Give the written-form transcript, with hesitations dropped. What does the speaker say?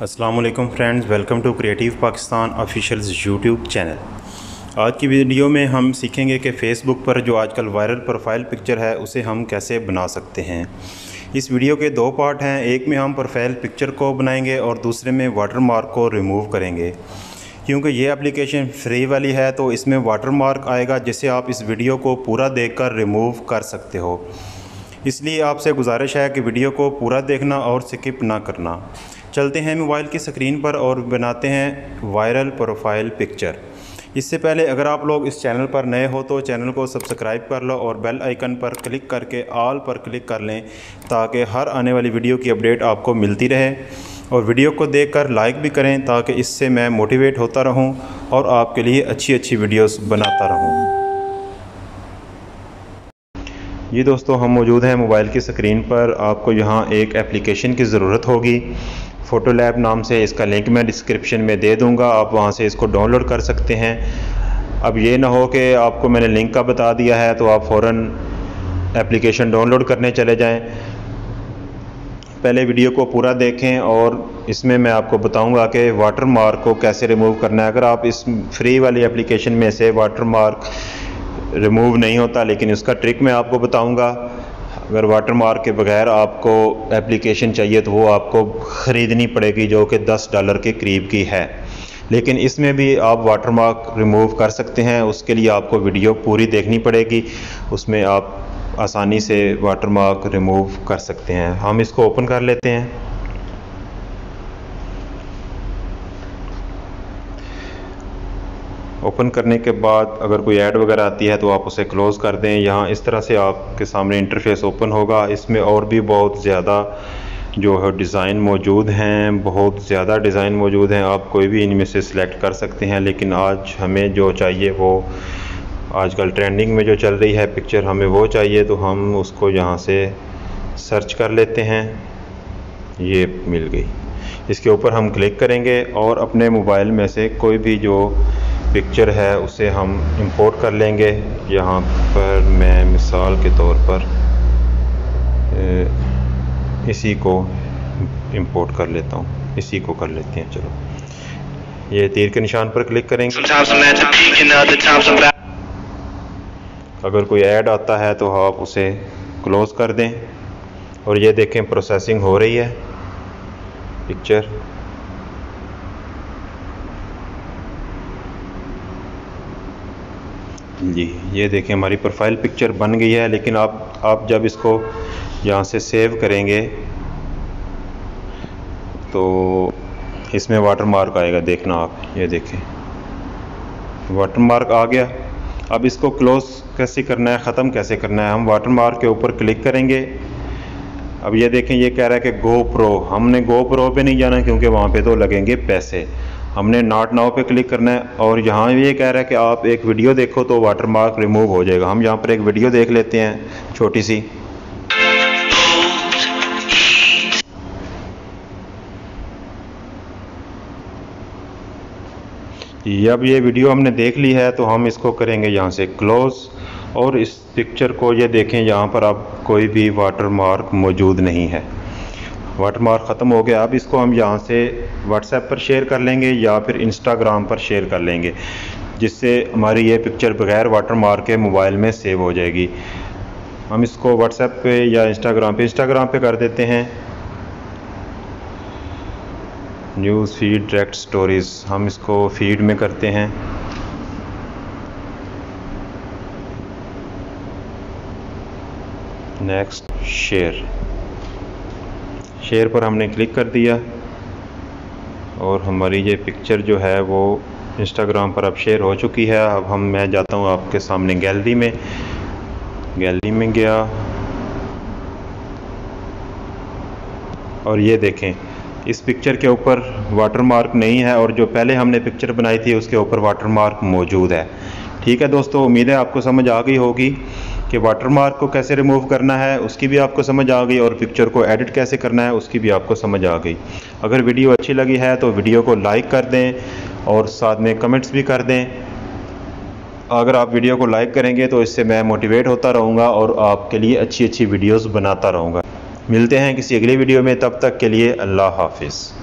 अस्सलाम वालेकुम friends, welcome to creative Pakistan official YouTube channel. आज की वीडियो में हम सीखेंगे कि फ़ेसबुक पर जो आजकल वायरल प्रोफाइल पिक्चर है उसे हम कैसे बना सकते हैं। इस वीडियो के दो पार्ट हैं, एक में हम प्रोफाइल पिक्चर को बनाएंगे और दूसरे में वाटरमार्क को रिमूव करेंगे। क्योंकि ये एप्लीकेशन फ्री वाली है तो इसमें वाटरमार्क आएगा जिसे आप इस वीडियो को पूरा देखकर रिमूव कर सकते हो। इसलिए आपसे गुजारिश है कि वीडियो को पूरा देखना और स्किप ना करना। चलते हैं मोबाइल की स्क्रीन पर और बनाते हैं वायरल प्रोफाइल पिक्चर। इससे पहले अगर आप लोग इस चैनल पर नए हो तो चैनल को सब्सक्राइब कर लो और बेल आइकन पर क्लिक करके ऑल पर क्लिक कर लें ताकि हर आने वाली वीडियो की अपडेट आपको मिलती रहे। और वीडियो को देखकर लाइक भी करें ताकि इससे मैं मोटिवेट होता रहूं और आपके लिए अच्छी अच्छी वीडियोस बनाता रहूं। ये दोस्तों हम मौजूद हैं मोबाइल की स्क्रीन पर। आपको यहाँ एक एप्लीकेशन की ज़रूरत होगी, फ़ोटो लैब नाम से। इसका लिंक मैं डिस्क्रिप्शन में दे दूँगा, आप वहाँ से इसको डाउनलोड कर सकते हैं। अब ये ना हो कि आपको मैंने लिंक का बता दिया है तो आप फ़ौरन एप्लीकेशन डाउनलोड करने चले जाएं। पहले वीडियो को पूरा देखें और इसमें मैं आपको बताऊंगा कि वाटरमार्क को कैसे रिमूव करना है। अगर आप इस फ्री वाली एप्लीकेशन में से वाटरमार्क रिमूव नहीं होता, लेकिन उसका ट्रिक मैं आपको बताऊंगा। अगर वाटरमार्क के बगैर आपको एप्लीकेशन चाहिए तो वो आपको ख़रीदनी पड़ेगी, जो कि $10 के करीब की है। लेकिन इसमें भी आप वाटरमार्क रिमूव कर सकते हैं। उसके लिए आपको वीडियो पूरी देखनी पड़ेगी, उसमें आप आसानी से वाटरमार्क रिमूव कर सकते हैं। हम इसको ओपन कर लेते हैं। ओपन करने के बाद अगर कोई ऐड वगैरह आती है तो आप उसे क्लोज़ कर दें। यहाँ इस तरह से आपके सामने इंटरफेस ओपन होगा। इसमें और भी बहुत ज़्यादा जो है डिज़ाइन मौजूद हैं, बहुत ज़्यादा डिज़ाइन मौजूद हैं। आप कोई भी इनमें से सिलेक्ट कर सकते हैं, लेकिन आज हमें जो चाहिए वो आजकल ट्रेंडिंग में जो चल रही है पिक्चर, हमें वो चाहिए। तो हम उसको यहाँ से सर्च कर लेते हैं। ये मिल गई, इसके ऊपर हम क्लिक करेंगे और अपने मोबाइल में से कोई भी जो पिक्चर है उसे हम इंपोर्ट कर लेंगे। यहाँ पर मैं मिसाल के तौर पर इसी को इंपोर्ट कर लेता हूँ, इसी को कर लेते हैं। चलो, ये तीर के निशान पर क्लिक करेंगे। अगर कोई ऐड आता है तो आप उसे क्लोज़ कर दें। और ये देखें प्रोसेसिंग हो रही है पिक्चर। जी, ये देखें हमारी प्रोफाइल पिक्चर बन गई है। लेकिन आप जब इसको यहाँ से सेव करेंगे तो इसमें वाटरमार्क आएगा, देखना आप। ये देखें वाटरमार्क आ गया। अब इसको क्लोज़ कैसे करना है, ख़त्म कैसे करना है, हम वाटरमार्क के ऊपर क्लिक करेंगे। अब ये देखें ये कह रहा है कि गो प्रो। हमने गो प्रो पे नहीं जाना क्योंकि वहाँ पे तो लगेंगे पैसे। हमने नॉट नाउ पे क्लिक करना है। और यहाँ ये कह रहा है कि आप एक वीडियो देखो तो वाटरमार्क रिमूव हो जाएगा। हम यहाँ पर एक वीडियो देख लेते हैं छोटी सी। अब ये वीडियो हमने देख ली है तो हम इसको करेंगे यहाँ से क्लोज़। और इस पिक्चर को ये देखें, यहाँ पर अब कोई भी वाटरमार्क मौजूद नहीं है, वाटरमार्क ख़त्म हो गया। अब इसको हम यहाँ से व्हाट्सएप पर शेयर कर लेंगे या फिर इंस्टाग्राम पर शेयर कर लेंगे, जिससे हमारी ये पिक्चर बग़ैर वाटरमार्क के मोबाइल में सेव हो जाएगी। हम इसको व्हाट्सएप पे या इंस्टाग्राम पे कर देते हैं। न्यूज़ फीड डायरेक्ट स्टोरीज़, हम इसको फीड में करते हैं। नेक्स्ट शेयर पर हमने क्लिक कर दिया और हमारी ये पिक्चर जो है वो इंस्टाग्राम पर अब शेयर हो चुकी है। अब मैं जाता हूँ आपके सामने गैलरी में गया और ये देखें इस पिक्चर के ऊपर वाटरमार्क नहीं है और जो पहले हमने पिक्चर बनाई थी उसके ऊपर वाटरमार्क मौजूद है। ठीक है दोस्तों, उम्मीद है आपको समझ आ गई होगी कि वाटरमार्क को कैसे रिमूव करना है, उसकी भी आपको समझ आ गई। और पिक्चर को एडिट कैसे करना है उसकी भी आपको समझ आ गई। अगर वीडियो अच्छी लगी है तो वीडियो को लाइक कर दें और साथ में कमेंट्स भी कर दें। अगर आप वीडियो को लाइक करेंगे तो इससे मैं मोटिवेट होता रहूँगा और आपके लिए अच्छी अच्छी वीडियोज़ बनाता रहूँगा। मिलते हैं किसी अगली वीडियो में, तब तक के लिए अल्लाह हाफिज़।